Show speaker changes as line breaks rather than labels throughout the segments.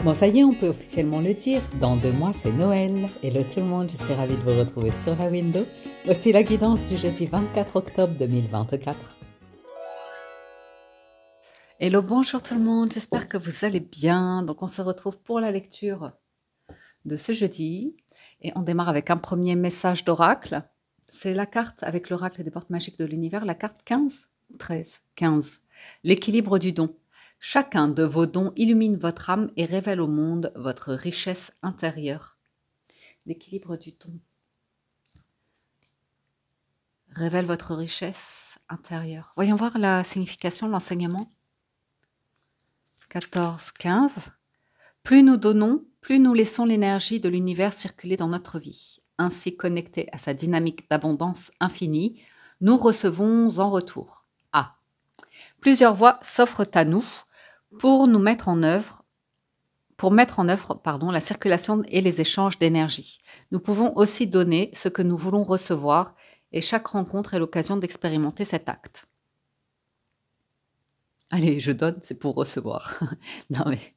Bon, ça y est, on peut officiellement le dire. Dans 2 mois, c'est Noël. Hello tout le monde, je suis ravie de vous retrouver sur la window. Voici la guidance du jeudi 24 octobre 2024. Hello, bonjour tout le monde, j'espère que vous allez bien. Donc, on se retrouve pour la lecture de ce jeudi. Et on démarre avec un premier message d'oracle. C'est la carte avec l'oracle des portes magiques de l'univers, la carte 15 ou 13 15. L'équilibre du don. Chacun de vos dons illumine votre âme et révèle au monde votre richesse intérieure. L'équilibre du don révèle votre richesse intérieure. Voyons voir la signification de l'enseignement. 14, 15. Plus nous donnons, plus nous laissons l'énergie de l'univers circuler dans notre vie. Ainsi connectés à sa dynamique d'abondance infinie, nous recevons en retour. Ah. Plusieurs voies s'offrent à nous pour mettre en œuvre la circulation et les échanges d'énergie. Nous pouvons aussi donner ce que nous voulons recevoir et chaque rencontre est l'occasion d'expérimenter cet acte. Allez, je donne, c'est pour recevoir. Non mais,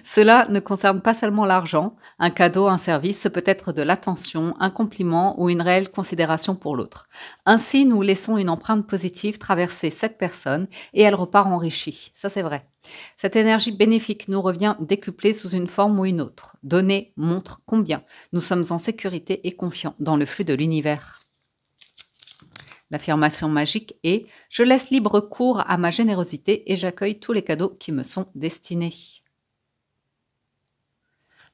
cela ne concerne pas seulement l'argent, un cadeau, un service, ce peut être de l'attention, un compliment ou une réelle considération pour l'autre. Ainsi, nous laissons une empreinte positive traverser cette personne et elle repart enrichie. Ça, c'est vrai. Cette énergie bénéfique nous revient décuplée sous une forme ou une autre. Donner montre combien nous sommes en sécurité et confiants dans le flux de l'univers. L'affirmation magique est « Je laisse libre cours à ma générosité et j'accueille tous les cadeaux qui me sont destinés ».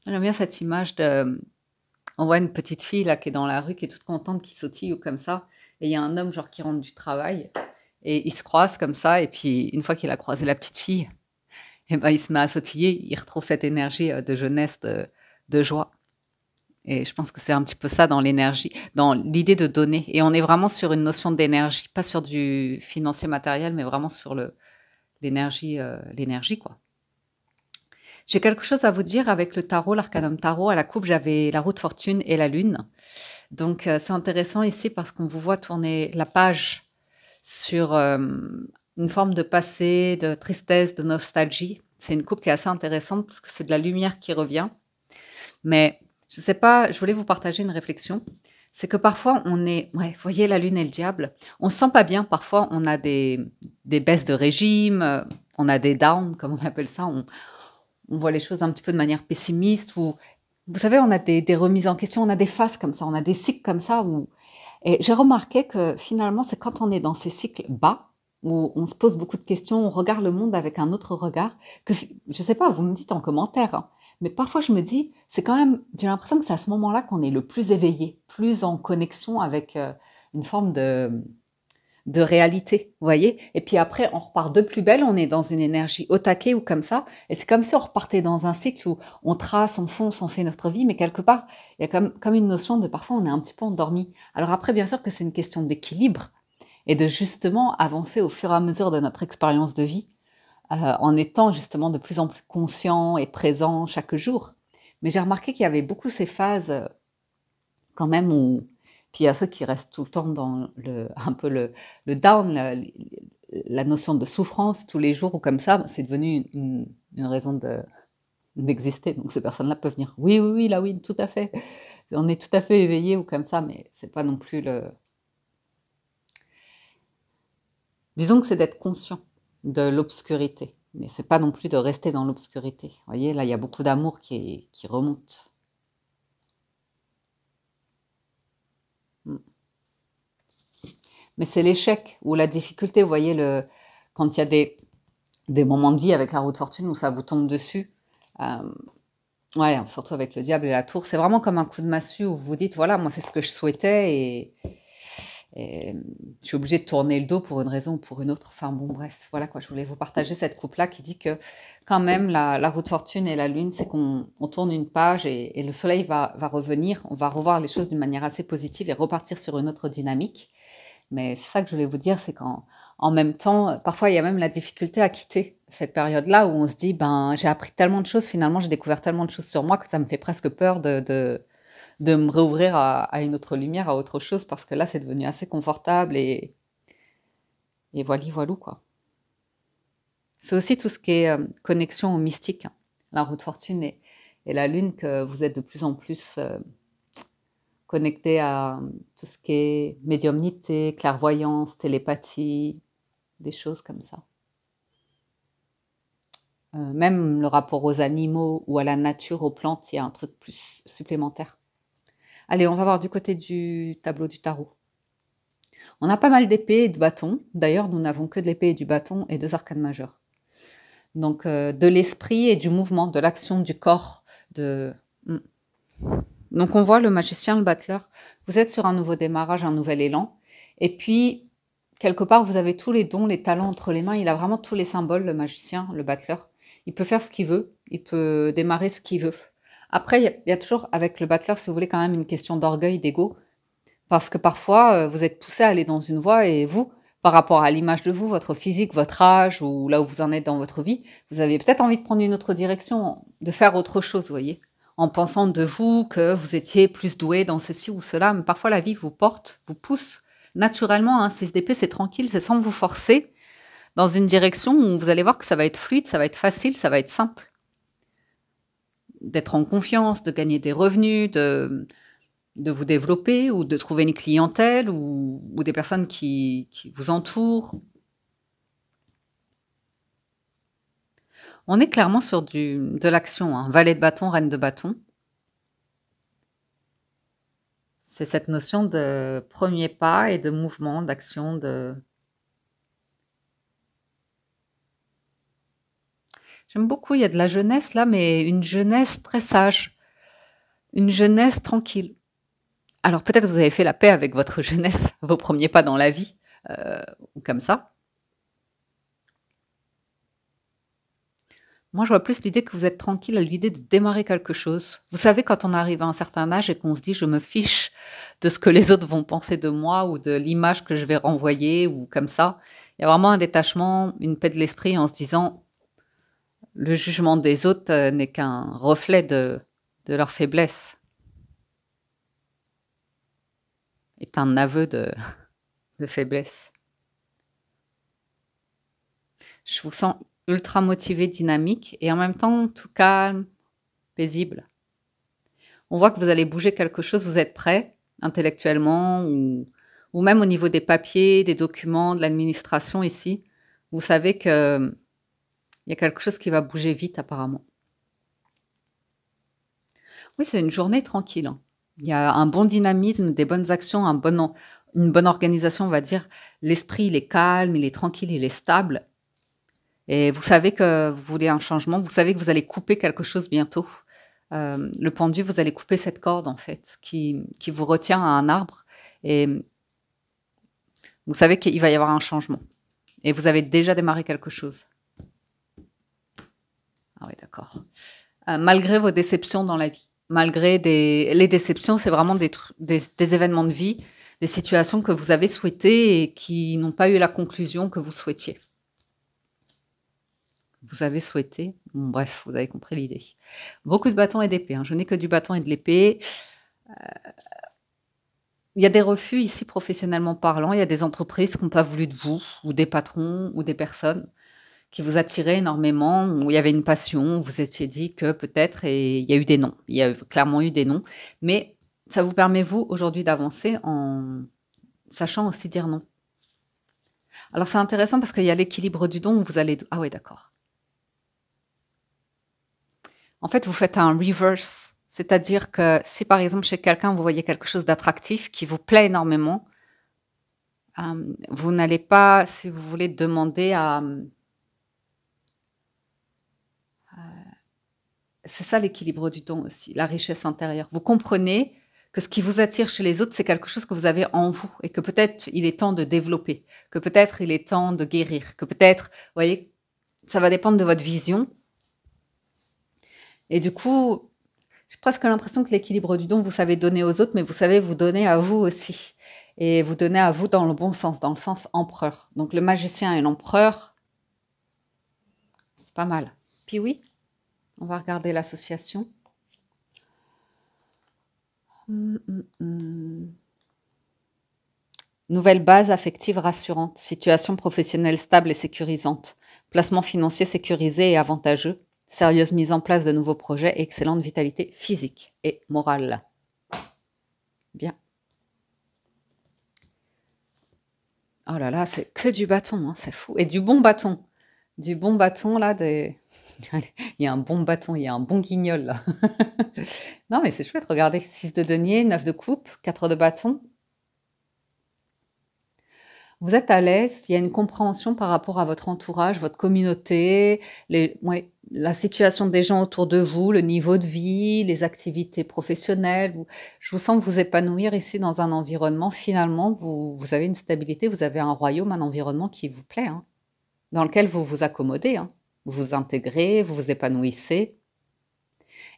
J'aime bien cette image de... On voit une petite fille là qui est dans la rue, qui est toute contente, qui sautille ou comme ça. Et il y a un homme genre qui rentre du travail et ils se croisent comme ça. Et puis une fois qu'il a croisé la petite fille, et ben, il se met à sautiller. Il retrouve cette énergie de jeunesse, de joie. Et je pense que c'est un petit peu ça dans l'énergie, dans l'idée de donner. Et on est vraiment sur une notion d'énergie, pas sur du financier matériel, mais vraiment sur l'énergie, quoi. J'ai quelque chose à vous dire avec le tarot, l'arcanum tarot. À la coupe, j'avais la roue de fortune et la lune. Donc, c'est intéressant ici parce qu'on vous voit tourner la page sur une forme de passé, de tristesse, de nostalgie. C'est une coupe qui est assez intéressante parce que c'est de la lumière qui revient. Mais je sais pas, je voulais vous partager une réflexion. C'est que parfois, on est... Ouais, voyez la lune et le diable. On se sent pas bien. Parfois, on a des baisses de régime, on a des downs, comme on appelle ça. On voit les choses un petit peu de manière pessimiste. Ou, vous savez, on a des remises en question, on a des phases comme ça, on a des cycles comme ça. Et j'ai remarqué que finalement, c'est quand on est dans ces cycles bas, où on se pose beaucoup de questions, on regarde le monde avec un autre regard, que je sais pas, vous me dites en commentaire, hein, mais parfois je me dis, c'est quand même, j'ai l'impression que c'est à ce moment-là qu'on est le plus éveillé, plus en connexion avec une forme de réalité, vous voyez. Et puis après, on repart de plus belle, on est dans une énergie au taquet ou comme ça, et c'est comme si on repartait dans un cycle où on trace, on fonce, on fait notre vie, mais quelque part, il y a comme une notion de parfois on est un petit peu endormi. Alors après, bien sûr que c'est une question d'équilibre et de justement avancer au fur et à mesure de notre expérience de vie, en étant justement de plus en plus conscient et présent chaque jour. Mais j'ai remarqué qu'il y avait beaucoup ces phases quand même où... Puis il y a ceux qui restent tout le temps dans un peu le down, la notion de souffrance tous les jours ou comme ça, c'est devenu une raison d'exister. Donc ces personnes-là peuvent venir, oui, oui, oui, là oui, tout à fait. On est tout à fait éveillé ou comme ça, mais c'est pas non plus le... Disons que c'est d'être conscient de l'obscurité, mais c'est pas non plus de rester dans l'obscurité. Vous voyez, là, il y a beaucoup d'amour qui remonte. Mais c'est l'échec ou la difficulté, vous voyez, quand il y a des moments de vie avec la roue de fortune où ça vous tombe dessus, ouais, surtout avec le diable et la tour, c'est vraiment comme un coup de massue où vous vous dites, voilà, moi c'est ce que je souhaitais et je suis obligée de tourner le dos pour une raison ou pour une autre. Enfin bon, bref, voilà quoi, je voulais vous partager cette coupe-là qui dit que quand même la roue de fortune et la lune, c'est qu'on tourne une page et le soleil va revenir, on va revoir les choses d'une manière assez positive et repartir sur une autre dynamique. Mais c'est ça que je voulais vous dire, c'est qu'en même temps, parfois il y a même la difficulté à quitter cette période-là où on se dit, ben j'ai appris tellement de choses, finalement j'ai découvert tellement de choses sur moi que ça me fait presque peur de me réouvrir à une autre lumière, à autre chose, parce que là c'est devenu assez confortable et voilà, quoi. C'est aussi tout ce qui est connexion au mystique, hein. la roue de fortune et la lune, que vous êtes de plus en plus connecté à tout ce qui est médiumnité, clairvoyance, télépathie, des choses comme ça. Même le rapport aux animaux ou à la nature, aux plantes, il y a un truc plus supplémentaire. Allez, on va voir du côté du tableau du tarot. On a pas mal d'épées et de bâtons. D'ailleurs, nous n'avons que de l'épée et du bâton et 2 arcanes majeures. Donc, de l'esprit et du mouvement, de l'action du corps. Donc, on voit le magicien, le battleur. Vous êtes sur un nouveau démarrage, un nouvel élan. Et puis, quelque part, vous avez tous les dons, les talents entre les mains. Il a vraiment tous les symboles, le magicien, le battleur. Il peut faire ce qu'il veut. Il peut démarrer ce qu'il veut. Après, il y a toujours, avec le battleur, si vous voulez, quand même une question d'orgueil, d'ego. Parce que parfois, vous êtes poussé à aller dans une voie et vous, par rapport à l'image de vous, votre physique, votre âge ou là où vous en êtes dans votre vie, vous avez peut-être envie de prendre une autre direction, de faire autre chose, vous voyez, en pensant de vous que vous étiez plus doué dans ceci ou cela. Mais parfois, la vie vous porte, vous pousse naturellement. 6 d'épée, c'est tranquille, c'est sans vous forcer dans une direction où vous allez voir que ça va être fluide, ça va être facile, ça va être simple. D'être en confiance, de gagner des revenus, de vous développer ou de trouver une clientèle ou des personnes qui vous entourent. On est clairement sur de l'action, hein. Valet de bâton, reine de bâton. C'est cette notion de premier pas et de mouvement, d'action, J'aime beaucoup, il y a de la jeunesse là, mais une jeunesse très sage. Une jeunesse tranquille. Alors peut-être vous avez fait la paix avec votre jeunesse, vos premiers pas dans la vie, ou comme ça. Moi, je vois plus l'idée que vous êtes tranquille à l'idée de démarrer quelque chose. Vous savez, quand on arrive à un certain âge et qu'on se dit, je me fiche de ce que les autres vont penser de moi ou de l'image que je vais renvoyer ou comme ça, il y a vraiment un détachement, une paix de l'esprit en se disant, le jugement des autres n'est qu'un reflet de leur faiblesse. Est un aveu de faiblesse. Je vous sens ultra motivé, dynamique et en même temps tout calme, paisible. On voit que vous allez bouger quelque chose, vous êtes prêt intellectuellement ou même au niveau des papiers, des documents, de l'administration ici. Vous savez que il y a quelque chose qui va bouger vite apparemment. Oui, c'est une journée tranquille, hein. Il y a un bon dynamisme, des bonnes actions, une bonne organisation, on va dire. L'esprit, il est calme, il est tranquille, il est stable. Et vous savez que vous voulez un changement, vous savez que vous allez couper quelque chose bientôt. Le pendu, vous allez couper cette corde en fait, qui vous retient à un arbre. Et vous savez qu'il va y avoir un changement. Et vous avez déjà démarré quelque chose. Ah oui, d'accord. Malgré vos déceptions dans la vie. Malgré les déceptions, c'est vraiment des événements de vie, des situations que vous avez souhaitées et qui n'ont pas eu la conclusion que vous souhaitiez. Vous avez souhaité. Bon, bref, vous avez compris l'idée. Beaucoup de bâtons et d'épée. Je n'ai que du bâton et de l'épée. Il y a des refus ici, professionnellement parlant. Il y a des entreprises qui n'ont pas voulu de vous, ou des patrons, ou des personnes qui vous attiraient énormément, où il y avait une passion, où vous étiez dit que peut-être, et il y a eu des noms. Il y a clairement eu des noms. Mais ça vous permet, vous, aujourd'hui, d'avancer en sachant aussi dire non. Alors, c'est intéressant parce qu'il y a l'équilibre du don où vous allez... Ah oui, d'accord. En fait, vous faites un reverse, c'est-à-dire que si par exemple chez quelqu'un vous voyez quelque chose d'attractif qui vous plaît énormément, vous n'allez pas, si vous voulez, demander à... c'est ça l'équilibre du don aussi, la richesse intérieure. Vous comprenez que ce qui vous attire chez les autres, c'est quelque chose que vous avez en vous et que peut-être il est temps de développer, que peut-être il est temps de guérir, que peut-être, vous voyez, ça va dépendre de votre vision. Et du coup, j'ai presque l'impression que l'équilibre du don, vous savez donner aux autres, mais vous savez vous donner à vous aussi. Et vous donner à vous dans le bon sens, dans le sens empereur. Donc le magicien et l'empereur, c'est pas mal. Puis oui, on va regarder l'association. Nouvelle base affective rassurante, situation professionnelle stable et sécurisante, placement financier sécurisé et avantageux, Sérieuse mise en place de nouveaux projets, excellente vitalité physique et morale. Bien. Oh là là, c'est que du bâton, hein, c'est fou. Et du bon bâton. Du bon bâton, là, des... il y a un bon bâton, il y a un bon guignol, là. Non, mais c'est chouette, regardez. 6 de denier, 9 de coupe, 4 de bâton. Vous êtes à l'aise, il y a une compréhension par rapport à votre entourage, votre communauté, la situation des gens autour de vous, le niveau de vie, les activités professionnelles. Je vous sens vous épanouir ici dans un environnement. Finalement, vous avez une stabilité, vous avez un royaume, un environnement qui vous plaît, hein, dans lequel vous vous accommodez, hein. Vous vous intégrez, vous vous épanouissez.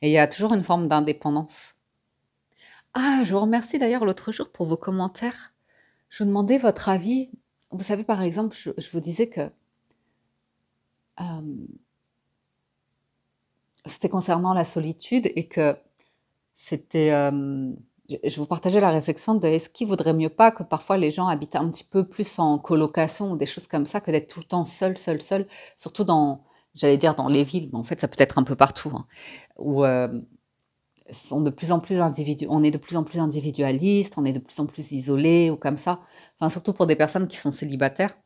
Et il y a toujours une forme d'indépendance. Ah, je vous remercie d'ailleurs l'autre jour pour vos commentaires. Je vous demandais votre avis. Vous savez, par exemple, je vous disais que c'était concernant la solitude et que c'était... je vous partageais la réflexion de est-ce qu'il vaudrait mieux pas que parfois les gens habitent un petit peu plus en colocation ou des choses comme ça que d'être tout le temps seul, surtout dans, j'allais dire dans les villes, mais en fait ça peut être un peu partout, hein, où on est de plus en plus individualiste, on est de plus en plus isolé ou comme ça. Enfin, surtout pour des personnes qui sont célibataires.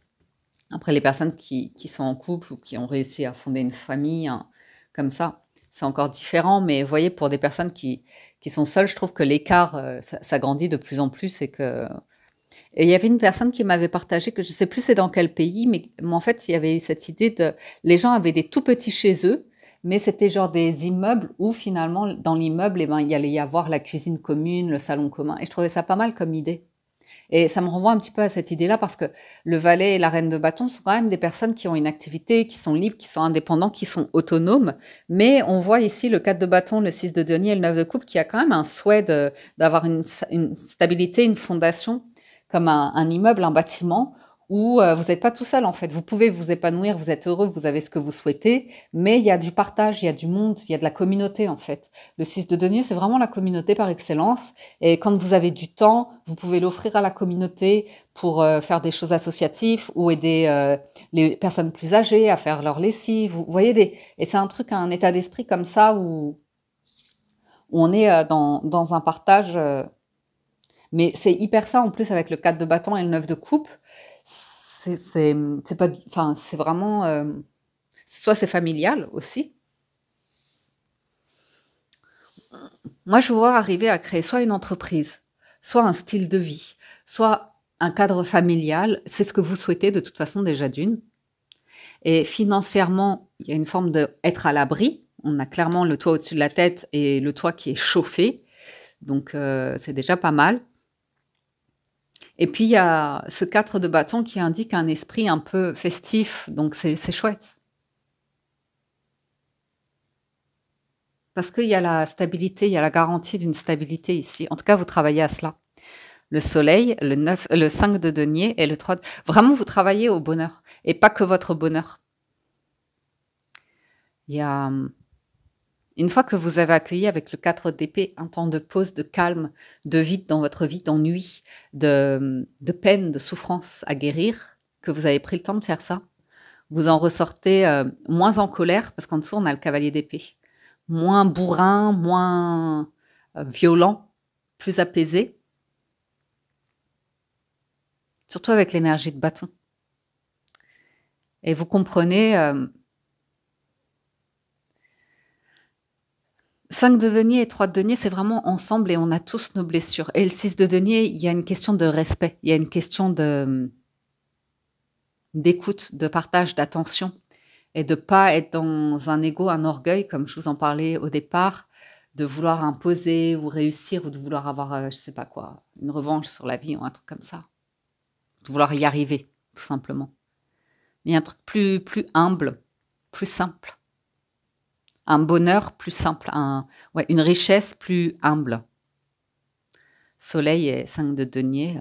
Après, les personnes qui sont en couple ou qui ont réussi à fonder une famille, hein, comme ça, c'est encore différent. Mais vous voyez, pour des personnes qui sont seules, je trouve que l'écart, ça grandit de plus en plus. Et il y avait une personne qui m'avait partagé, que je ne sais plus c'est dans quel pays, mais en fait, il y avait eu cette idée de... Les gens avaient des tout petits chez eux, mais c'était genre des immeubles où finalement, dans l'immeuble, eh ben, il allait y avoir la cuisine commune, le salon commun. Et je trouvais ça pas mal comme idée. Et ça me renvoie un petit peu à cette idée-là parce que le valet et la reine de bâton sont quand même des personnes qui ont une activité, qui sont libres, qui sont indépendants, qui sont autonomes. Mais on voit ici le 4 de bâton, le 6 de denier et le 9 de coupe qui a quand même un souhait d'avoir une stabilité, une fondation, comme un immeuble, un bâtiment, où vous n'êtes pas tout seul en fait. Vous pouvez vous épanouir, vous êtes heureux, vous avez ce que vous souhaitez, mais il y a du partage, il y a du monde, il y a de la communauté en fait. Le 6 de denier, c'est vraiment la communauté par excellence. Et quand vous avez du temps, vous pouvez l'offrir à la communauté pour faire des choses associatives ou aider les personnes plus âgées à faire leur lessive. Vous voyez, et c'est un truc, un état d'esprit comme ça où on est dans un partage. Mais c'est hyper ça en plus avec le 4 de bâton et le 9 de coupe. C'est pas, enfin, c'est vraiment, soit c'est familial aussi. Moi, je vous vois arriver à créer soit une entreprise, soit un style de vie, soit un cadre familial. C'est ce que vous souhaitez de toute façon déjà d'une. Et financièrement, il y a une forme d'être à l'abri. On a clairement le toit au-dessus de la tête et le toit qui est chauffé. Donc, c'est déjà pas mal. Et puis, il y a ce 4 de bâton qui indique un esprit un peu festif. Donc, c'est chouette. Parce qu'il y a la stabilité, il y a la garantie d'une stabilité ici. En tout cas, vous travaillez à cela. Le soleil, le 5 de denier et le 3 de... Vraiment, vous travaillez au bonheur. Et pas que votre bonheur. Il y a... Une fois que vous avez accueilli avec le 4 d'épée un temps de pause, de calme, de vide dans votre vie, d'ennui, de peine, de souffrance à guérir, que vous avez pris le temps de faire ça, vous en ressortez moins en colère, parce qu'en dessous, on a le cavalier d'épée. Moins bourrin, moins violent, plus apaisé. Surtout avec l'énergie de bâton. Et vous comprenez... 5 de denier et 3 de denier, c'est vraiment ensemble et on a tous nos blessures. Et le 6 de denier, il y a une question de respect, il y a une question d'écoute, de partage, d'attention et de pas être dans un ego, un orgueil, comme je vous en parlais au départ, de vouloir imposer ou réussir ou de vouloir avoir, je sais pas quoi, une revanche sur la vie ou un truc comme ça. De vouloir y arriver, tout simplement. Mais il y a un truc plus humble, plus simple. Un bonheur plus simple, une richesse plus humble. Soleil et 5 de denier.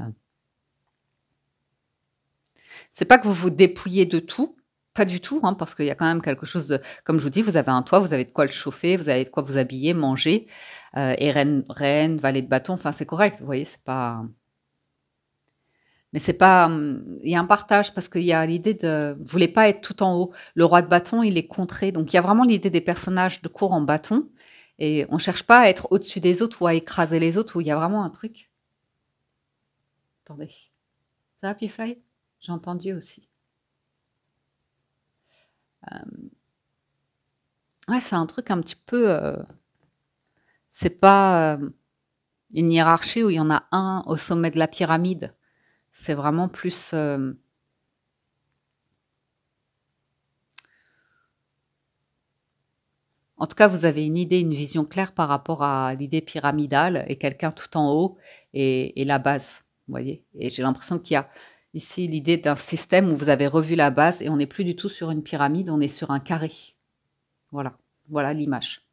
C'est pas que vous vous dépouillez de tout, pas du tout, hein, parce qu'il y a quand même quelque chose de... Comme je vous dis, vous avez un toit, vous avez de quoi le chauffer, vous avez de quoi vous habiller, manger. Et reine, valet de bâton, enfin c'est correct, vous voyez, c'est pas... Mais c'est pas, il y a un partage parce qu'il y a l'idée de vous voulez pas être tout en haut. Le roi de bâton, il est contré, donc il y a vraiment l'idée des personnages de cour en bâton et on cherche pas à être au-dessus des autres ou à écraser les autres, où il y a vraiment un truc. Attendez. Ça va, Pifly? J'ai entendu aussi. Ouais, c'est un truc un petit peu, c'est pas, une hiérarchie où il y en a un au sommet de la pyramide. C'est vraiment plus, en tout cas, vous avez une idée, une vision claire par rapport à l'idée pyramidale et quelqu'un tout en haut et la base, vous voyez? Et j'ai l'impression qu'il y a ici l'idée d'un système où vous avez revu la base et on n'est plus du tout sur une pyramide, on est sur un carré. Voilà, voilà l'image.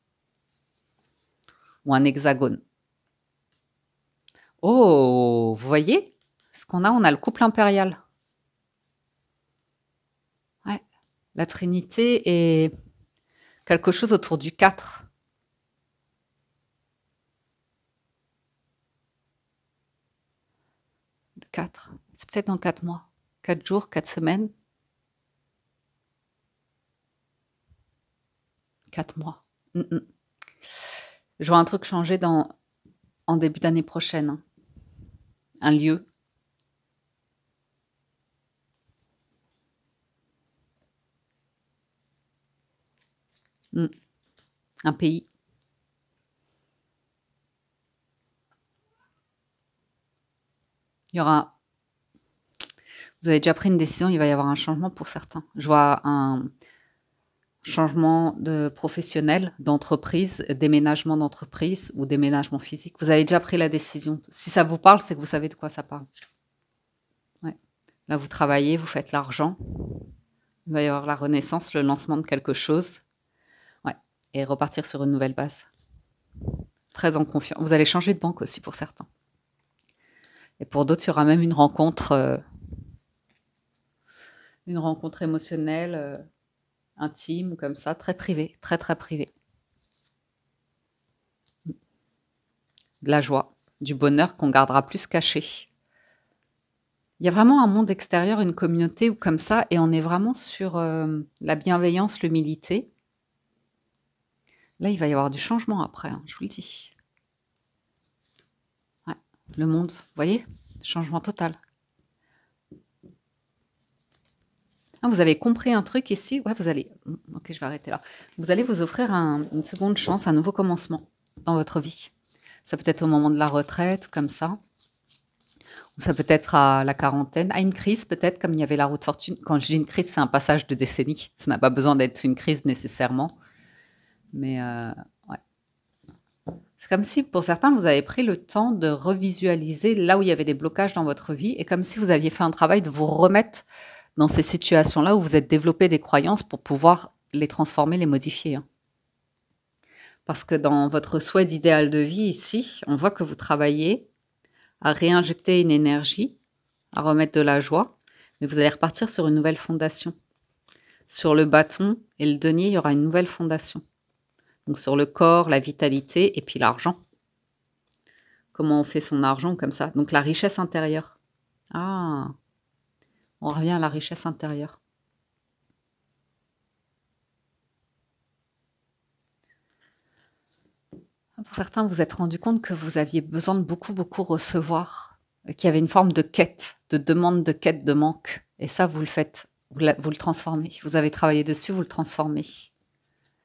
Ou un hexagone. Oh, vous voyez? Ce qu'on a, on a le couple impérial. Ouais, la Trinité est quelque chose autour du 4. Le 4. C'est peut-être dans 4 mois. 4 jours, 4 semaines. 4 mois. Je vois un truc changer en début d'année prochaine. Hein. Un lieu. Un pays. Il y aura... Vous avez déjà pris une décision, il va y avoir un changement pour certains. Je vois un changement de professionnel, d'entreprise, déménagement d'entreprise ou déménagement physique. Vous avez déjà pris la décision. Si ça vous parle, c'est que vous savez de quoi ça parle. Ouais. Là, vous travaillez, vous faites l'argent. Il va y avoir la renaissance, le lancement de quelque chose. Ouais. Et repartir sur une nouvelle base. Très en confiance. Vous allez changer de banque aussi pour certains. Et pour d'autres, il y aura même une rencontre émotionnelle, intime, comme ça, très privée, très très privée. De la joie, du bonheur qu'on gardera plus caché. Il y a vraiment un monde extérieur, une communauté ou comme ça, et on est vraiment sur la bienveillance, l'humilité. Là, il va y avoir du changement après, hein, je vous le dis. Ouais, le monde, vous voyez, changement total. Ah, vous avez compris un truc ici? Ouais, vous allez... Ok, je vais arrêter là. Vous allez vous offrir une seconde chance, un nouveau commencement dans votre vie. Ça peut être au moment de la retraite, ou comme ça. Ou ça peut être à la quarantaine, à une crise peut-être, comme il y avait la roue de fortune. Quand je dis une crise, c'est un passage de décennie. Ça n'a pas besoin d'être une crise nécessairement. Mais ouais. C'est comme si, pour certains, vous avez pris le temps de revisualiser là où il y avait des blocages dans votre vie, et comme si vous aviez fait un travail de vous remettre dans ces situations-là où vous êtes développé des croyances pour pouvoir les transformer, les modifier. Hein. Parce que dans votre souhait d'idéal de vie ici, on voit que vous travaillez à réinjecter une énergie, à remettre de la joie, mais vous allez repartir sur une nouvelle fondation. Sur le bâton et le denier, il y aura une nouvelle fondation. Donc sur le corps, la vitalité et puis l'argent. Comment on fait son argent comme ça? Donc la richesse intérieure. Ah, on revient à la richesse intérieure. Pour certains, vous vous êtes rendu compte que vous aviez besoin de beaucoup recevoir, qu'il y avait une forme de quête, de demande, de quête, de manque. Et ça, vous le faites, vous le transformez. Vous avez travaillé dessus, vous le transformez.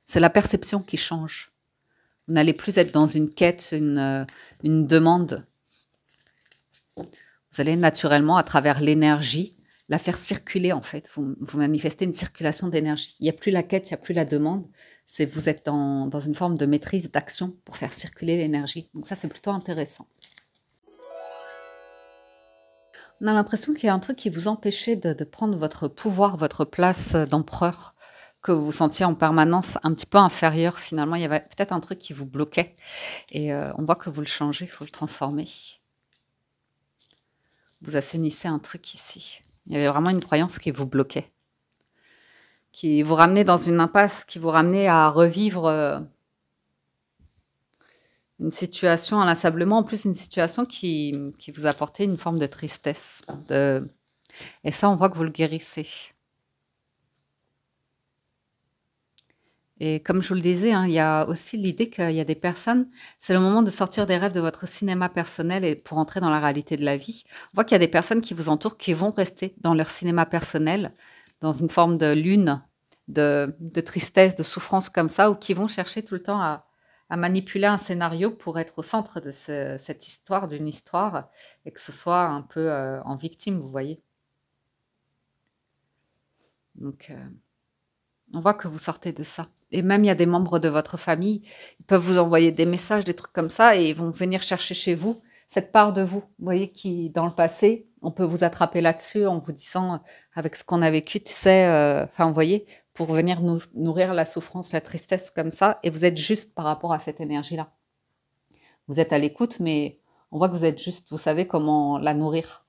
C'est la perception qui change. Vous n'allez plus être dans une quête, une demande. Vous allez naturellement, à travers l'énergie, la faire circuler en fait. Vous manifestez une circulation d'énergie. Il n'y a plus la quête, il n'y a plus la demande. Vous êtes dans une forme de maîtrise, d'action pour faire circuler l'énergie. Donc ça, c'est plutôt intéressant. On a l'impression qu'il y a un truc qui vous empêchait de prendre votre pouvoir, votre place d'empereur, que vous vous sentiez en permanence un petit peu inférieur. Finalement, il y avait peut-être un truc qui vous bloquait. Et on voit que vous le changez, il faut le transformer. Vous assainissez un truc ici. Il y avait vraiment une croyance qui vous bloquait. Qui vous ramenait dans une impasse, qui vous ramenait à revivre Une situation inlassablement, en plus une situation qui vous apportait une forme de tristesse. Et ça, on voit que vous le guérissez. Et comme je vous le disais, hein, il y a aussi l'idée qu'il y a des personnes, c'est le moment de sortir des rêves de votre cinéma personnel et pour entrer dans la réalité de la vie. On voit qu'il y a des personnes qui vous entourent qui vont rester dans leur cinéma personnel, dans une forme de lune, de tristesse, de souffrance comme ça, ou qui vont chercher tout le temps à manipuler un scénario pour être au centre de cette histoire, d'une histoire, et que ce soit un peu en victime, vous voyez. Donc, on voit que vous sortez de ça. Et même, il y a des membres de votre famille, ils peuvent vous envoyer des messages, des trucs comme ça, et ils vont venir chercher chez vous cette part de vous, vous voyez, qui, dans le passé, on peut vous attraper là-dessus en vous disant, avec ce qu'on a vécu, tu sais, enfin, vous voyez, pour venir nourrir la souffrance, la tristesse comme ça, et vous êtes juste par rapport à cette énergie-là. Vous êtes à l'écoute, mais on voit que vous êtes juste, vous savez comment la nourrir,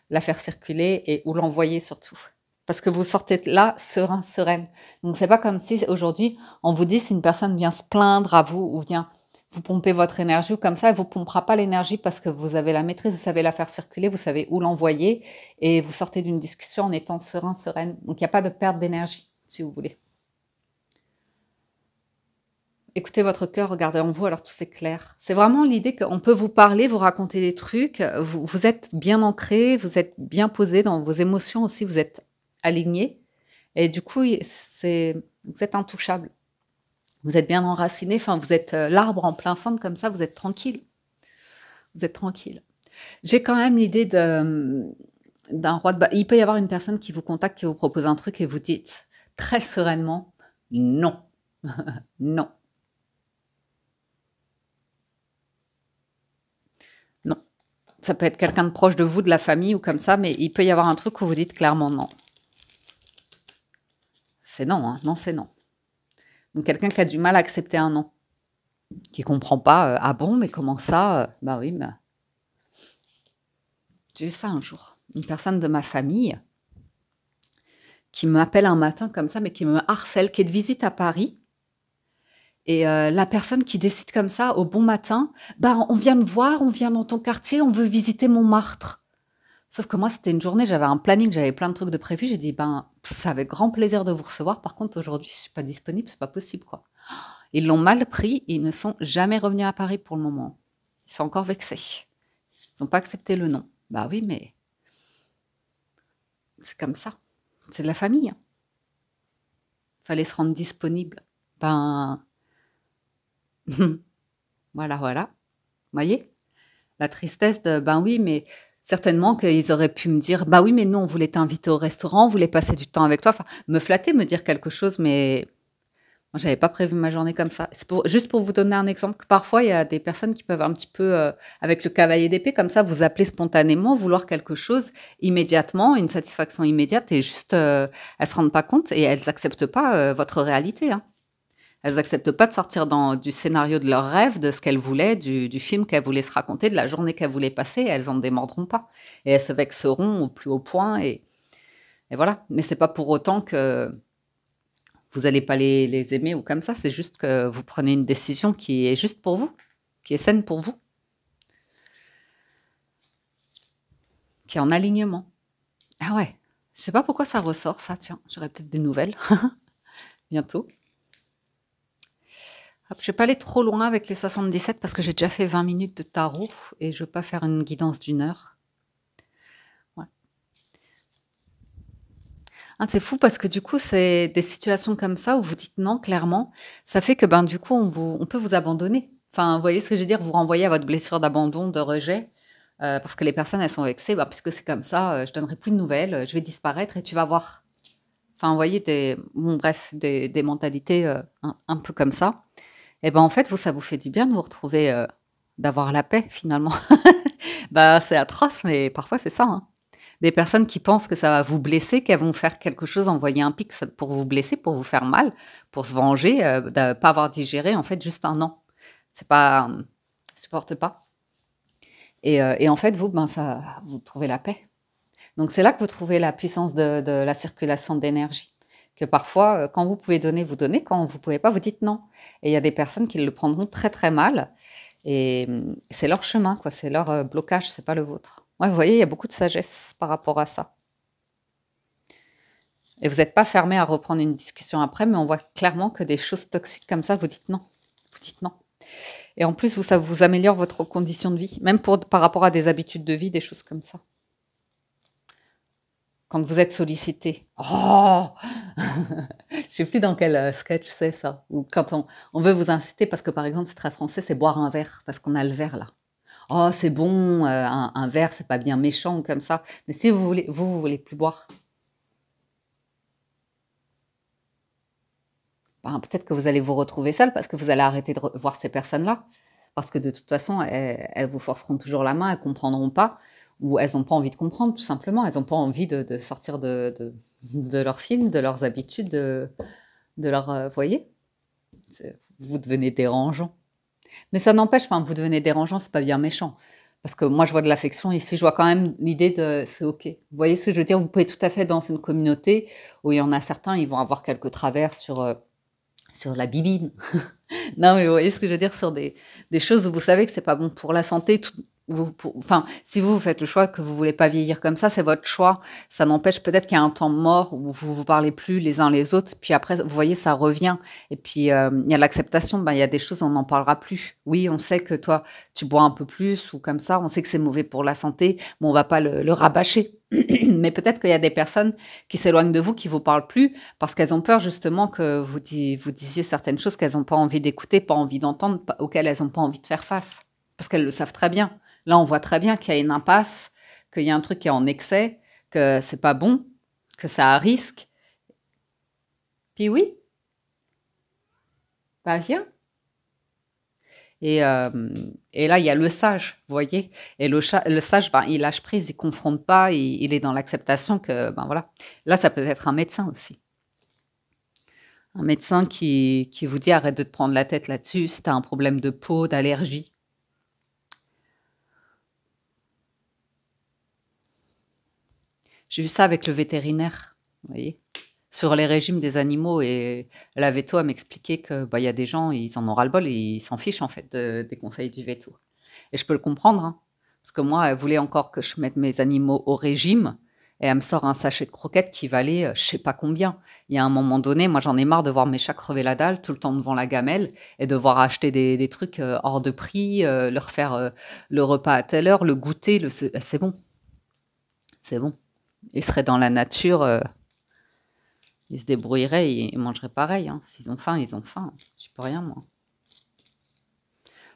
la faire circuler et où l'envoyer surtout. Parce que vous sortez là serein, sereine. Donc c'est pas comme si aujourd'hui on vous dit si une personne vient se plaindre à vous ou vient vous pomper votre énergie ou comme ça, elle vous pompera pas l'énergie parce que vous avez la maîtrise, vous savez la faire circuler, vous savez où l'envoyer et vous sortez d'une discussion en étant serein, sereine. Donc il n'y a pas de perte d'énergie, si vous voulez. Écoutez votre cœur, regardez en vous, alors tout c'est clair. C'est vraiment l'idée qu'on peut vous parler, vous raconter des trucs, vous êtes bien ancré, vous êtes bien posé dans vos émotions aussi, vous êtes aligné. Et du coup, vous êtes intouchable. Vous êtes bien enraciné, enfin, vous êtes l'arbre en plein centre comme ça, vous êtes tranquille. Vous êtes tranquille. J'ai quand même l'idée d'un roi de bâton. Il peut y avoir une personne qui vous contacte, qui vous propose un truc et vous dites très sereinement non. Non. Non. Ça peut être quelqu'un de proche de vous, de la famille ou comme ça, mais il peut y avoir un truc où vous dites clairement non. C'est non, hein. Non, c'est non. Donc quelqu'un qui a du mal à accepter un non, qui comprend pas, ah bon, mais comment ça? Bah oui, mais j'ai eu ça un jour. Une personne de ma famille qui m'appelle un matin comme ça, mais qui me harcèle, qui est de visite à Paris. Et la personne qui décide comme ça, au bon matin, bah on vient me voir, on vient dans ton quartier, on veut visiter Montmartre. Sauf que moi, c'était une journée, j'avais un planning, j'avais plein de trucs de prévu. J'ai dit, ben, c'est avec grand plaisir de vous recevoir. Par contre, aujourd'hui, je suis pas disponible, c'est pas possible, quoi. Ils l'ont mal pris, ils ne sont jamais revenus à Paris pour le moment. Ils sont encore vexés. Ils n'ont pas accepté le non. Bah oui, mais c'est comme ça. C'est de la famille. Hein. Fallait se rendre disponible. Ben, voilà, voilà. Vous voyez? La tristesse de, ben oui, mais certainement qu'ils auraient pu me dire, bah oui, mais non, on voulait t'inviter au restaurant, on voulait passer du temps avec toi. Enfin, me flatter, me dire quelque chose, mais moi, j'avais pas prévu ma journée comme ça. C'est juste pour vous donner un exemple, que parfois, il y a des personnes qui peuvent un petit peu, avec le cavalier d'épée, comme ça, vous appeler spontanément, vouloir quelque chose immédiatement, une satisfaction immédiate, et juste, elles se rendent pas compte et elles acceptent pas votre réalité. Hein. Elles acceptent pas de sortir du scénario de leur rêve, de ce qu'elles voulaient, du film qu'elles voulaient se raconter, de la journée qu'elles voulaient passer, et elles en démordront pas. Et elles se vexeront au plus haut point, et voilà. Mais c'est pas pour autant que vous n'allez pas les aimer ou comme ça, c'est juste que vous prenez une décision qui est juste pour vous, qui est saine pour vous, qui est en alignement. Ah ouais, je sais pas pourquoi ça ressort ça, tiens, j'aurai peut-être des nouvelles bientôt. Hop, je vais pas aller trop loin avec les 77 parce que j'ai déjà fait 20 minutes de tarot et je veux pas faire une guidance d'1 heure. Ouais. Ah, c'est fou parce que du coup, c'est des situations comme ça où vous dites non clairement, ça fait que ben du coup on peut vous abandonner. Enfin, vous voyez ce que je veux dire? Vous renvoyez à votre blessure d'abandon, de rejet, parce que les personnes elles sont vexées, bah, puisque c'est comme ça, je donnerai plus de nouvelles, je vais disparaître et tu vas voir. Enfin, vous voyez bon bref, des mentalités, un peu comme ça. Et ben en fait, vous, ça vous fait du bien de vous retrouver, d'avoir la paix finalement. Bah, c'est atroce, mais parfois c'est ça, hein. Des personnes qui pensent que ça va vous blesser, qu'elles vont faire quelque chose, envoyer un pic pour vous blesser, pour vous faire mal, pour se venger, de ne pas avoir digéré, en fait, juste un non. C'est pas, supporte pas. Et en fait, vous, ben, vous trouvez la paix. Donc c'est là que vous trouvez la puissance de la circulation d'énergie. Que parfois, quand vous pouvez donner, vous donnez. Quand vous pouvez pas, vous dites non. Et il y a des personnes qui le prendront très très mal. Et c'est leur chemin, quoi, c'est leur blocage, c'est pas le vôtre. Ouais, vous voyez, il y a beaucoup de sagesse par rapport à ça. Et vous n'êtes pas fermé à reprendre une discussion après, mais on voit clairement que des choses toxiques comme ça, vous dites non. Vous dites non. Et en plus, ça vous améliore votre condition de vie, même par rapport à des habitudes de vie, des choses comme ça. Quand vous êtes sollicité. Oh je ne sais plus dans quel sketch c'est ça. Ou quand on veut vous inciter, parce que par exemple, c'est très français, c'est boire un verre, parce qu'on a le verre là. Oh, c'est bon, un verre, c'est pas bien méchant comme ça. Mais si vous voulez, vous voulez plus boire. Ben, peut-être que vous allez vous retrouver seul parce que vous allez arrêter de voir ces personnes-là. Parce que de toute façon, elles vous forceront toujours la main, elles comprendront pas. Ou elles n'ont pas envie de comprendre, tout simplement. Elles n'ont pas envie de sortir de leur film, de leurs habitudes, de leur... voyez, vous devenez dérangeant. Mais ça n'empêche, enfin, vous devenez dérangeant, c'est pas bien méchant. Parce que moi, je vois de l'affection ici, je vois quand même l'idée de c'est OK. Vous voyez ce que je veux dire? Vous pouvez tout à fait dans une communauté où il y en a certains, ils vont avoir quelques travers sur la bibine. Non, mais vous voyez ce que je veux dire? Sur des choses où vous savez que c'est pas bon pour la santé. Enfin, si vous faites le choix que vous voulez pas vieillir comme ça, c'est votre choix. Ça n'empêche peut-être qu'il y a un temps mort où vous vous parlez plus les uns les autres. Puis après, vous voyez, ça revient. Et puis, il y a l'acceptation. Ben, il y a des choses, on n'en parlera plus. Oui, on sait que toi, tu bois un peu plus ou comme ça. On sait que c'est mauvais pour la santé. Mais on va pas le rabâcher. Mais peut-être qu'il y a des personnes qui s'éloignent de vous, qui vous parlent plus, parce qu'elles ont peur justement que vous disiez certaines choses qu'elles n'ont pas envie d'écouter, pas envie d'entendre, auxquelles elles n'ont pas envie de faire face. Parce qu'elles le savent très bien. Là, on voit très bien qu'il y a une impasse, qu'il y a un truc qui est en excès, que c'est pas bon, que ça a risque. Puis oui, bah viens. Et, euh, et là, il y a le sage, vous voyez. Et le sage, ben, il lâche prise, il confronte pas, il est dans l'acceptation que, ben voilà. Là, ça peut être un médecin aussi. Un médecin qui vous dit arrête de te prendre la tête là-dessus, si tu as un problème de peau, d'allergie. J'ai vu ça avec le vétérinaire, vous voyez, sur les régimes des animaux. Et la véto, elle m'expliquait que bah, y a des gens, ils en ont ras-le-bol et ils s'en fichent en fait des conseils du véto. Et je peux le comprendre, hein, parce que moi, elle voulait encore que je mette mes animaux au régime. Et elle me sort un sachet de croquettes qui valait je sais pas combien. Il y a un moment donné, moi j'en ai marre de voir mes chats crever la dalle tout le temps devant la gamelle et devoir acheter des trucs hors de prix, leur faire le repas à telle heure, le goûter, c'est bon, c'est bon. Ils seraient dans la nature, ils se débrouilleraient, ils mangeraient pareil, hein. S'ils ont faim, ils ont faim. Je peux rien, moi.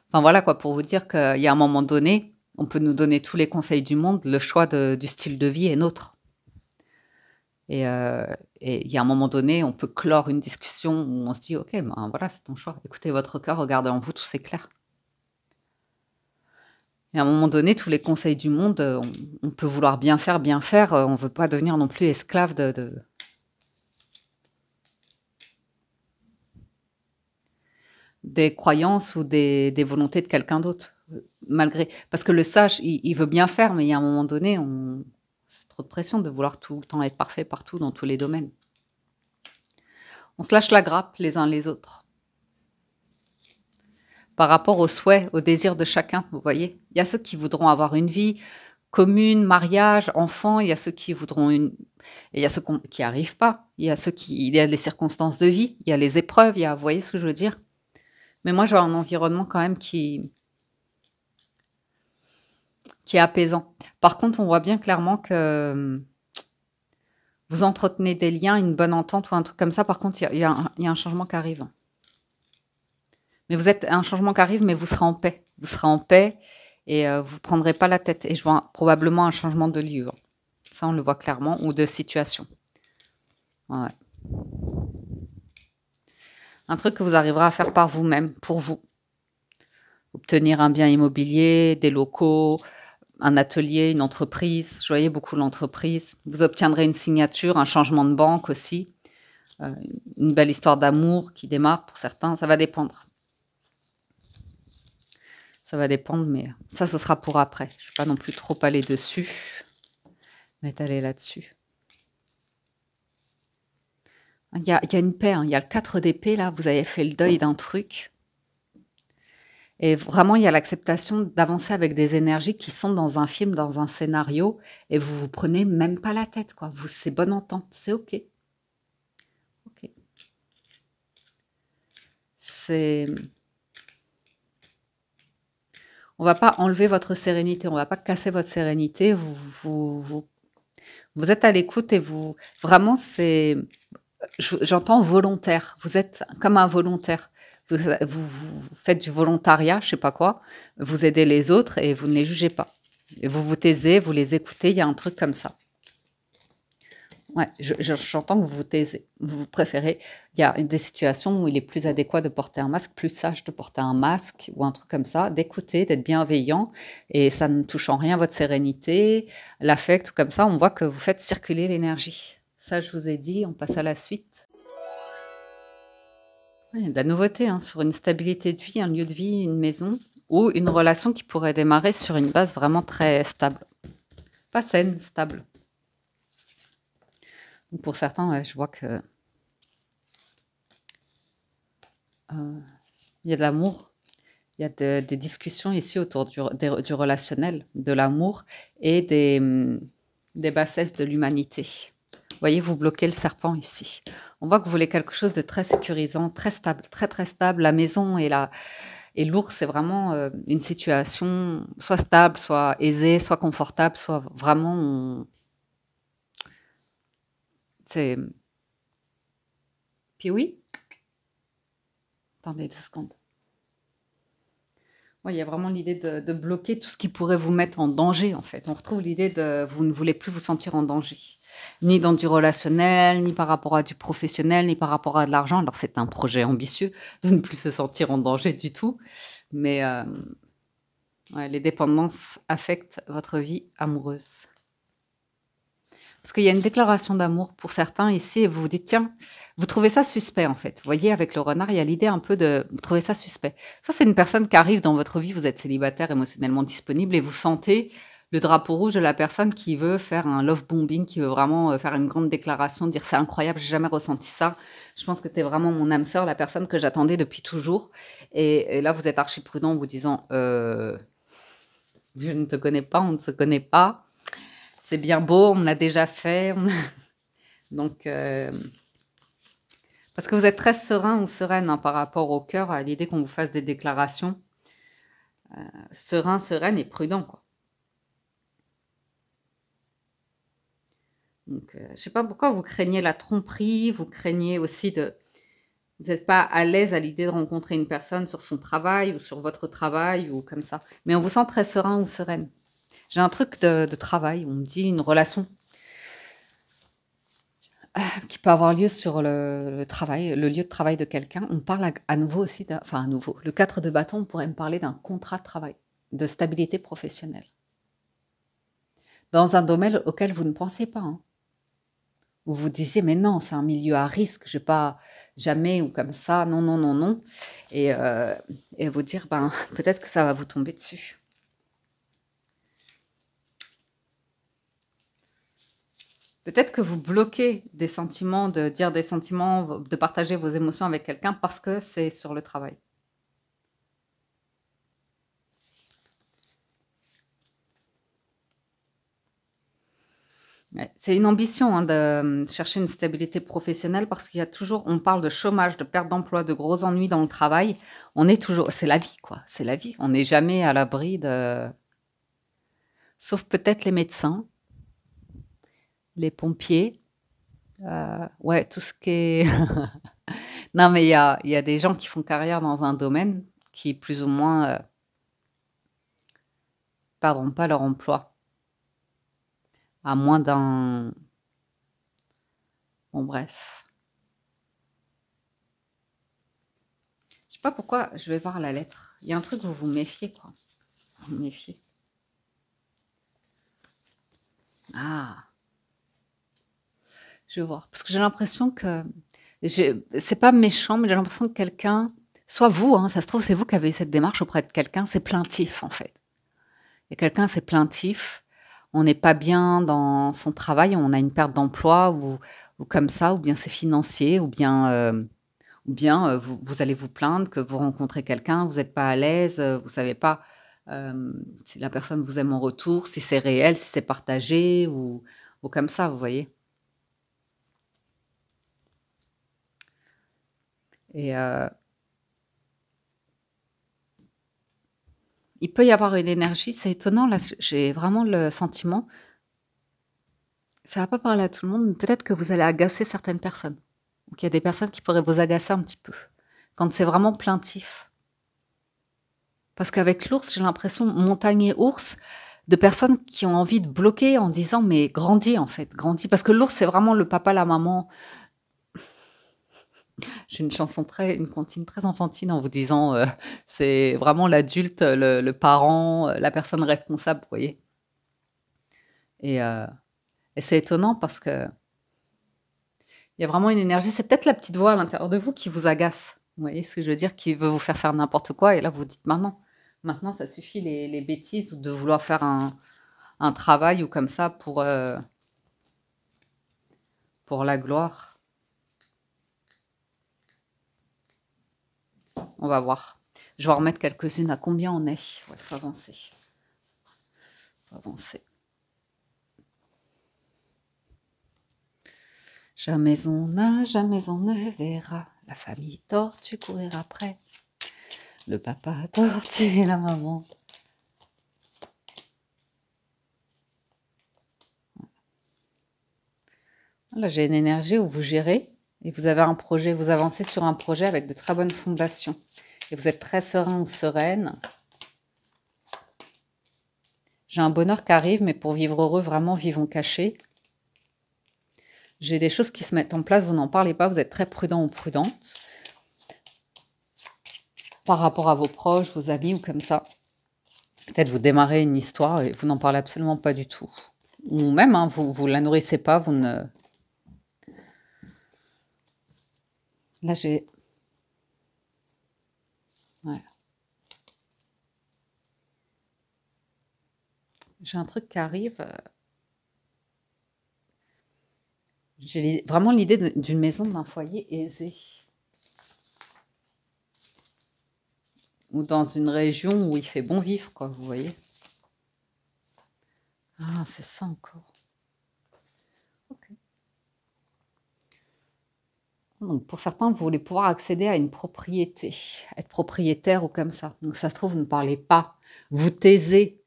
Enfin voilà quoi, pour vous dire qu'il y a un moment donné, on peut nous donner tous les conseils du monde, le choix du style de vie est nôtre. Et il y a un moment donné, on peut clore une discussion où on se dit, ok, ben voilà, c'est ton choix. Écoutez votre cœur, regardez en vous, tout c'est clair. Et à un moment donné, tous les conseils du monde, on peut vouloir bien faire, on ne veut pas devenir non plus esclave des croyances ou des volontés de quelqu'un d'autre. Malgré, parce que le sage, il veut bien faire, mais il y a un moment donné, c'est trop de pression de vouloir tout le temps être parfait partout, dans tous les domaines. On se lâche la grappe les uns les autres. Par rapport aux souhaits, aux désirs de chacun, vous voyez. Il y a ceux qui voudront avoir une vie commune, mariage, enfant, il y a ceux qui voudront une... Et il y a ceux qui n'y arrivent pas. Il y a les circonstances de vie, il y a les épreuves, vous voyez ce que je veux dire? Mais moi, je vois un environnement quand même qui est apaisant. Par contre, on voit bien clairement que vous entretenez des liens, une bonne entente ou un truc comme ça. Par contre, il y a un changement qui arrive. Mais vous êtes un changement qui arrive, mais vous serez en paix. Vous serez en paix et vous ne prendrez pas la tête. Et je vois probablement un changement de lieu. Ça, on le voit clairement, ou de situation. Ouais. Un truc que vous arriverez à faire par vous-même, pour vous. Obtenir un bien immobilier, des locaux, un atelier, une entreprise. Je voyais beaucoup l'entreprise. Vous obtiendrez une signature, un changement de banque aussi. Une belle histoire d'amour qui démarre pour certains. Ça va dépendre. Ça va dépendre, mais ça, ce sera pour après. Je ne vais pas non plus trop aller dessus. Mais aller là-dessus. Il y a une paix, hein. Il y a le 4 d'épée, là. Vous avez fait le deuil d'un truc. Et vraiment, il y a l'acceptation d'avancer avec des énergies qui sont dans un film, dans un scénario, et vous vous prenez même pas la tête, quoi. Vous, c'est bonne entente, c'est OK. OK. C'est on va pas enlever votre sérénité, on va pas casser votre sérénité. Vous êtes à l'écoute et vous vraiment, j'entends volontaire. Vous êtes comme un volontaire. Vous faites du volontariat, je sais pas quoi. Vous aidez les autres et vous ne les jugez pas. Et vous vous taisez, vous les écoutez. Il y a un truc comme ça. Ouais, j'entends que vous vous taisez. Vous préférez. Il y a des situations où il est plus adéquat de porter un masque, plus sage de porter un masque ou un truc comme ça, d'écouter, d'être bienveillant et ça ne touche en rien votre sérénité, l'affect ou comme ça. On voit que vous faites circuler l'énergie. Ça, je vous ai dit. On passe à la suite. Ouais, il y a de la nouveauté hein, sur une stabilité de vie, un lieu de vie, une maison ou une relation qui pourrait démarrer sur une base vraiment très stable. Pas saine, stable. Donc pour certains, ouais, je vois que il y a de l'amour, il y a des discussions ici autour du relationnel, de l'amour et des bassesses de l'humanité. Vous voyez, vous bloquez le serpent ici. On voit que vous voulez quelque chose de très sécurisant, très stable, très très stable. La maison et l'ours, c'est vraiment une situation soit stable, soit aisée, soit confortable, soit vraiment... C'est... Puis oui, attendez 2 secondes. Ouais, il y a vraiment l'idée de bloquer tout ce qui pourrait vous mettre en danger, en fait. On retrouve l'idée de vous ne voulez plus vous sentir en danger. Ni dans du relationnel, ni par rapport à du professionnel, ni par rapport à de l'argent. Alors, c'est un projet ambitieux de ne plus se sentir en danger du tout. Mais ouais, les dépendances affectent votre vie amoureuse. Parce qu'il y a une déclaration d'amour pour certains ici et vous vous dites, tiens, vous trouvez ça suspect en fait. Vous voyez, avec le renard, il y a l'idée un peu de vous trouvez ça suspect. Ça, c'est une personne qui arrive dans votre vie, vous êtes célibataire, émotionnellement disponible et vous sentez le drapeau rouge de la personne qui veut faire un love bombing, qui veut vraiment faire une grande déclaration, dire c'est incroyable, j'ai jamais ressenti ça. Je pense que tu es vraiment mon âme sœur, la personne que j'attendais depuis toujours. Et là, vous êtes archi prudent en vous disant, je ne te connais pas, on ne se connaît pas. C'est bien beau, on me l'a déjà fait. Donc, parce que vous êtes très serein ou sereine hein, par rapport au cœur, à l'idée qu'on vous fasse des déclarations. Serein, sereine et prudent, quoi. Donc, je ne sais pas pourquoi vous craignez la tromperie, vous craignez aussi de... Vous n'êtes pas à l'aise à l'idée de rencontrer une personne sur son travail ou sur votre travail ou comme ça. Mais on vous sent très serein ou sereine. J'ai un truc de travail, on me dit une relation qui peut avoir lieu sur le travail, le lieu de travail de quelqu'un. On parle à nouveau aussi, enfin à nouveau, le 4 de bâton, on pourrait me parler d'un contrat de travail, de stabilité professionnelle. Dans un domaine auquel vous ne pensez pas. Hein. Où vous disiez, mais non, c'est un milieu à risque, je ne vais pas jamais ou comme ça, non, non, non, non. Et vous dire, ben, peut-être que ça va vous tomber dessus. Peut-être que vous bloquez des sentiments, de dire des sentiments, de partager vos émotions avec quelqu'un parce que c'est sur le travail. Ouais, c'est une ambition hein, de chercher une stabilité professionnelle parce qu'il y a toujours, on parle de chômage, de perte d'emploi, de gros ennuis dans le travail. On est toujours, c'est la vie quoi, c'est la vie. On n'est jamais à l'abri de, sauf peut-être les médecins, les pompiers, ouais, tout ce qui est... Non, mais il y a des gens qui font carrière dans un domaine qui plus ou moins perdront pas leur emploi. À moins d'un... Bon, bref. Je sais pas pourquoi, je vais voir la lettre. Il y a un truc, vous vous méfiez, quoi. Vous vous méfiez. Ah, je vais voir. Parce que j'ai l'impression que... C'est pas méchant, mais j'ai l'impression que quelqu'un... Soit vous, hein, ça se trouve, c'est vous qui avez cette démarche auprès de quelqu'un. C'est plaintif, en fait. Il y a quelqu'un, c'est plaintif. On n'est pas bien dans son travail, on a une perte d'emploi ou comme ça, ou bien c'est financier, ou bien Ou bien vous allez vous plaindre que vous rencontrez quelqu'un, vous n'êtes pas à l'aise, vous ne savez pas si la personne vous aime en retour, si c'est réel, si c'est partagé ou comme ça, vous voyez. Et il peut y avoir une énergie, c'est étonnant, là j'ai vraiment le sentiment, ça va pas parler à tout le monde, mais peut-être que vous allez agacer certaines personnes. Donc il y a des personnes qui pourraient vous agacer un petit peu, quand c'est vraiment plaintif. Parce qu'avec l'ours, j'ai l'impression, montagne et ours, de personnes qui ont envie de bloquer en disant mais grandis en fait, grandis. Parce que l'ours, c'est vraiment le papa, la maman. J'ai une comptine très enfantine en vous disant c'est vraiment l'adulte, le parent, la personne responsable, vous voyez. Et, euh, et c'est étonnant parce que il y a vraiment une énergie, c'est peut-être la petite voix à l'intérieur de vous qui vous agace. Vous voyez ce que je veux dire, qui veut vous faire n'importe quoi. Et là, vous dites maintenant, ça suffit les bêtises ou de vouloir faire un travail ou comme ça pour la gloire. On va voir. Je vais en remettre quelques-unes. À combien on est? Ouais, faut avancer. Faut avancer. Jamais on n'a, jamais on ne verra. La famille tortue courir après. Le papa tortue et la maman. Là, j'ai une énergie où vous gérez et vous avez un projet, vous avancez sur un projet avec de très bonnes fondations. Et vous êtes très serein ou sereine. J'ai un bonheur qui arrive, mais pour vivre heureux, vraiment, vivons cachés. J'ai des choses qui se mettent en place, vous n'en parlez pas, vous êtes très prudent ou prudente. Par rapport à vos proches, vos amis ou comme ça. Peut-être vous démarrez une histoire et vous n'en parlez absolument pas du tout. Ou même, hein, vous la nourrissez pas, vous ne... Là, j'ai... Ouais. J'ai un truc qui arrive. J'ai vraiment l'idée d'une maison, d'un foyer aisé. Ou dans une région où il fait bon vivre, quoi, vous voyez. Ah, c'est ça encore. Ok. Donc, pour certains, vous voulez pouvoir accéder à une propriété, être propriétaire ou comme ça. Donc, ça se trouve, vous ne parlez pas. Vous taisez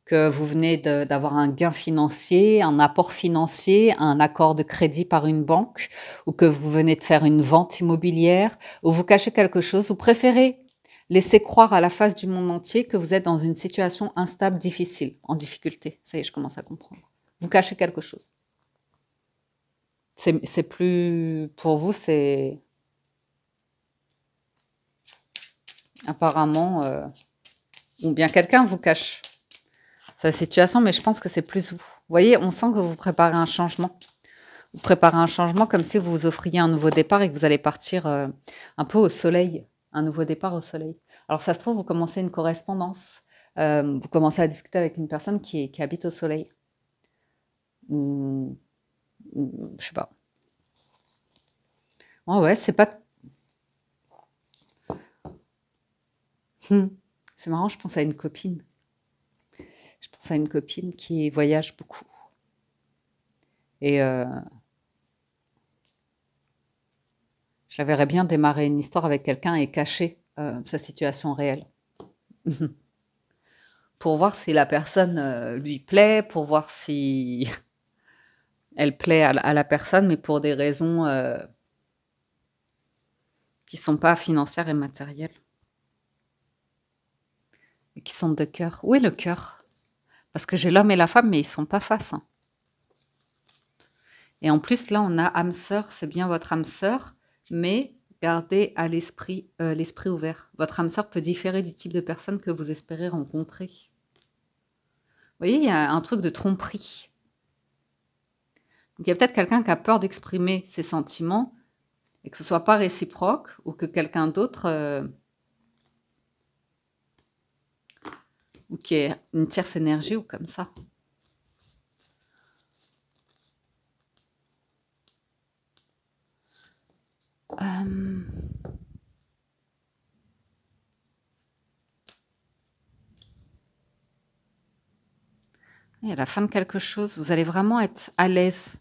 que vous venez d'avoir un gain financier, un apport financier, un accord de crédit par une banque, ou que vous venez de faire une vente immobilière, ou vous cachez quelque chose. Vous préférez laisser croire à la face du monde entier que vous êtes dans une situation instable, difficile, en difficulté. Ça y est, je commence à comprendre. Vous cachez quelque chose. C'est plus... Pour vous, c'est... Apparemment... ou bien quelqu'un vous cache sa situation, mais je pense que c'est plus vous. Vous voyez, on sent que vous préparez un changement. Vous préparez un changement comme si vous vous offriez un nouveau départ et que vous allez partir un peu au soleil. Un nouveau départ au soleil. Alors ça se trouve, vous commencez une correspondance. Vous commencez à discuter avec une personne qui habite au soleil. Ou, je sais pas. Oh ouais, c'est pas... C'est marrant, je pense à une copine. Je pense à une copine qui voyage beaucoup. Et je la verrais bien démarrer une histoire avec quelqu'un et cacher sa situation réelle. Pour voir si la personne lui plaît, pour voir si elle plaît à la personne, mais pour des raisons qui ne sont pas financières et matérielles. Et qui sont de cœur. Où est le cœur? Parce que j'ai l'homme et la femme, mais ils ne sont pas face. Hein. Et en plus, là, on a âme sœur, c'est bien votre âme sœur, mais gardez à l'esprit ouvert. Votre âme sœur peut différer du type de personne que vous espérez rencontrer. Vous voyez, il y a un truc de tromperie. Donc, il y a peut-être quelqu'un qui a peur d'exprimer ses sentiments et que ce ne soit pas réciproque ou que quelqu'un d'autre, ou qui ait une tierce énergie ou comme ça. Et à la fin de quelque chose, vous allez vraiment être à l'aise.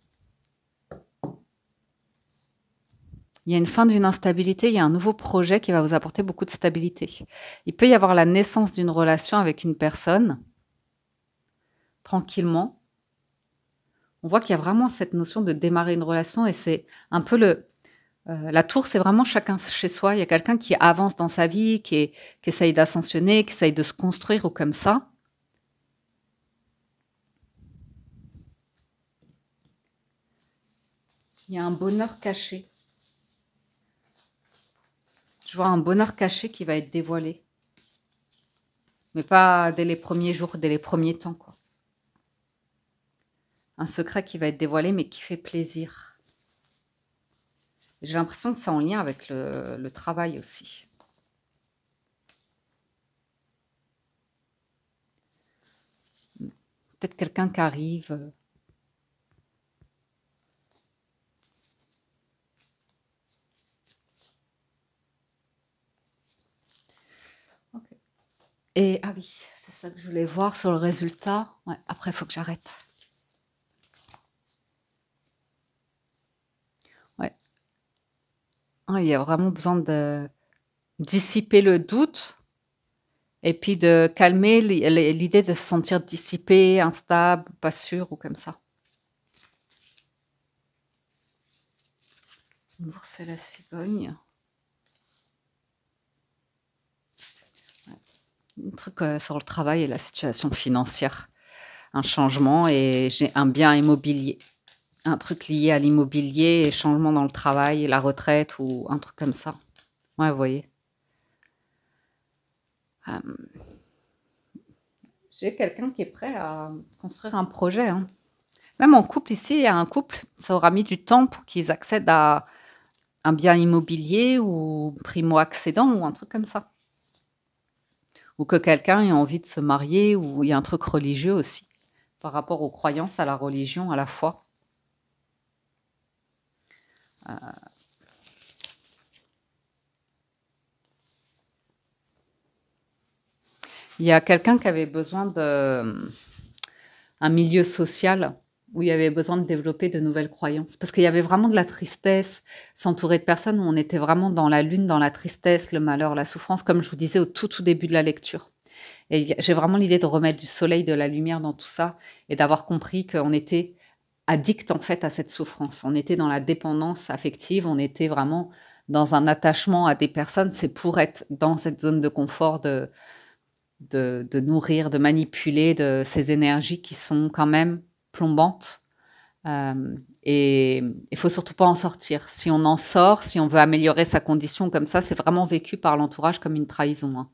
Il y a une fin d'une instabilité, il y a un nouveau projet qui va vous apporter beaucoup de stabilité. Il peut y avoir la naissance d'une relation avec une personne, tranquillement. On voit qu'il y a vraiment cette notion de démarrer une relation et c'est un peu la tour, c'est vraiment chacun chez soi. Il y a quelqu'un qui avance dans sa vie, qui essaye d'ascensionner, qui essaye de se construire ou comme ça. Il y a un bonheur caché. Je vois un bonheur caché qui va être dévoilé. Mais pas dès les premiers jours, dès les premiers temps, quoi. Un secret qui va être dévoilé, mais qui fait plaisir. J'ai l'impression que c'est en lien avec le travail aussi. Peut-être quelqu'un qui arrive. Okay. Et ah oui, c'est ça que je voulais voir sur le résultat. Ouais, après, il faut que j'arrête. Ouais. Il y a vraiment besoin de dissiper le doute et puis de calmer l'idée de se sentir dissipé, instable, pas sûr ou comme ça. L'ours et la cigogne. Ouais. Un truc sur le travail et la situation financière. Un changement et j'ai un bien immobilier. Un truc lié à l'immobilier et changement dans le travail, la retraite ou un truc comme ça. Ouais, vous voyez. J'ai quelqu'un qui est prêt à construire un projet. Hein. Même en couple ici, il y a un couple, ça aura mis du temps pour qu'ils accèdent à un bien immobilier ou primo-accédant ou un truc comme ça. Ou que quelqu'un ait envie de se marier ou il y a un truc religieux aussi par rapport aux croyances, à la religion, à la foi. Il y a quelqu'un qui avait besoin d'un milieu social où il y avait besoin de développer de nouvelles croyances. Parce qu'il y avait vraiment de la tristesse, s'entourer de personnes où on était vraiment dans la lune, dans la tristesse, le malheur, la souffrance, comme je vous disais au tout début de la lecture. Et j'ai vraiment l'idée de remettre du soleil, de la lumière dans tout ça et d'avoir compris qu'on était addict en fait à cette souffrance. On était dans la dépendance affective, on était vraiment dans un attachement à des personnes. C'est pour être dans cette zone de confort, de nourrir, de manipuler de ces énergies qui sont quand même plombantes. Et il faut surtout pas en sortir. Si on en sort, si on veut améliorer sa condition comme ça, c'est vraiment vécu par l'entourage comme une trahison. Hein.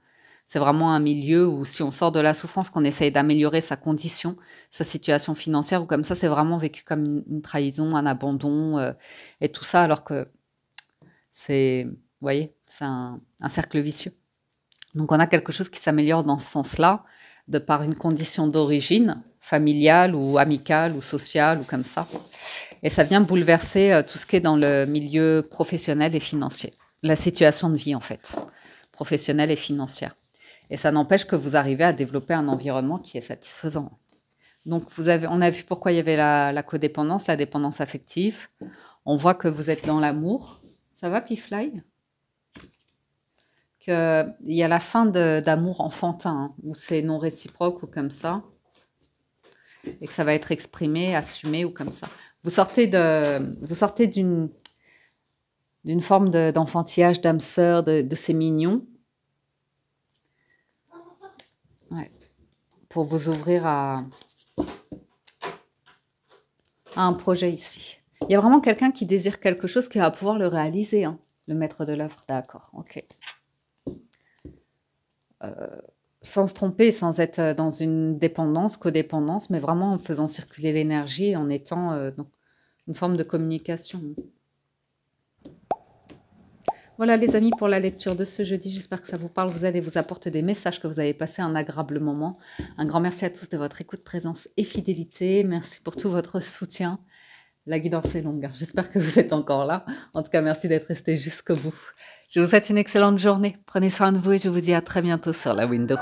C'est vraiment un milieu où si on sort de la souffrance, qu'on essaye d'améliorer sa condition, sa situation financière ou comme ça, c'est vraiment vécu comme une trahison, un abandon et tout ça, alors que c'est, vous voyez, c'est un cercle vicieux. Donc on a quelque chose qui s'améliore dans ce sens-là, de par une condition d'origine, familiale ou amicale ou sociale ou comme ça. Et ça vient bouleverser tout ce qui est dans le milieu professionnel et financier. La situation de vie en fait, professionnelle et financière. Et ça n'empêche que vous arrivez à développer un environnement qui est satisfaisant. Donc on a vu pourquoi il y avait la codépendance, la dépendance affective. On voit que vous êtes dans l'amour. Ça va, Pifly ? Il y a la fin d'amour enfantin, hein, où c'est non réciproque ou comme ça, et que ça va être exprimé, assumé ou comme ça. Vous sortez d'une forme d'enfantillage, d'âme sœur, de ces mignons, ouais, pour vous ouvrir à un projet ici. Il y a vraiment quelqu'un qui désire quelque chose qui va pouvoir le réaliser, hein, le maître de l'œuvre, d'accord, ok. Sans se tromper, sans être dans une dépendance, codépendance, mais vraiment en faisant circuler l'énergie, en étant dans une forme de communication. Voilà les amis pour la lecture de ce jeudi, j'espère que ça vous parle, vous aide et vous apporte des messages, que vous avez passé un agréable moment. Un grand merci à tous de votre écoute, présence et fidélité, merci pour tout votre soutien. La guidance est longue, hein. J'espère que vous êtes encore là. En tout cas, merci d'être resté jusqu'au bout. Je vous souhaite une excellente journée. Prenez soin de vous et je vous dis à très bientôt sur la window.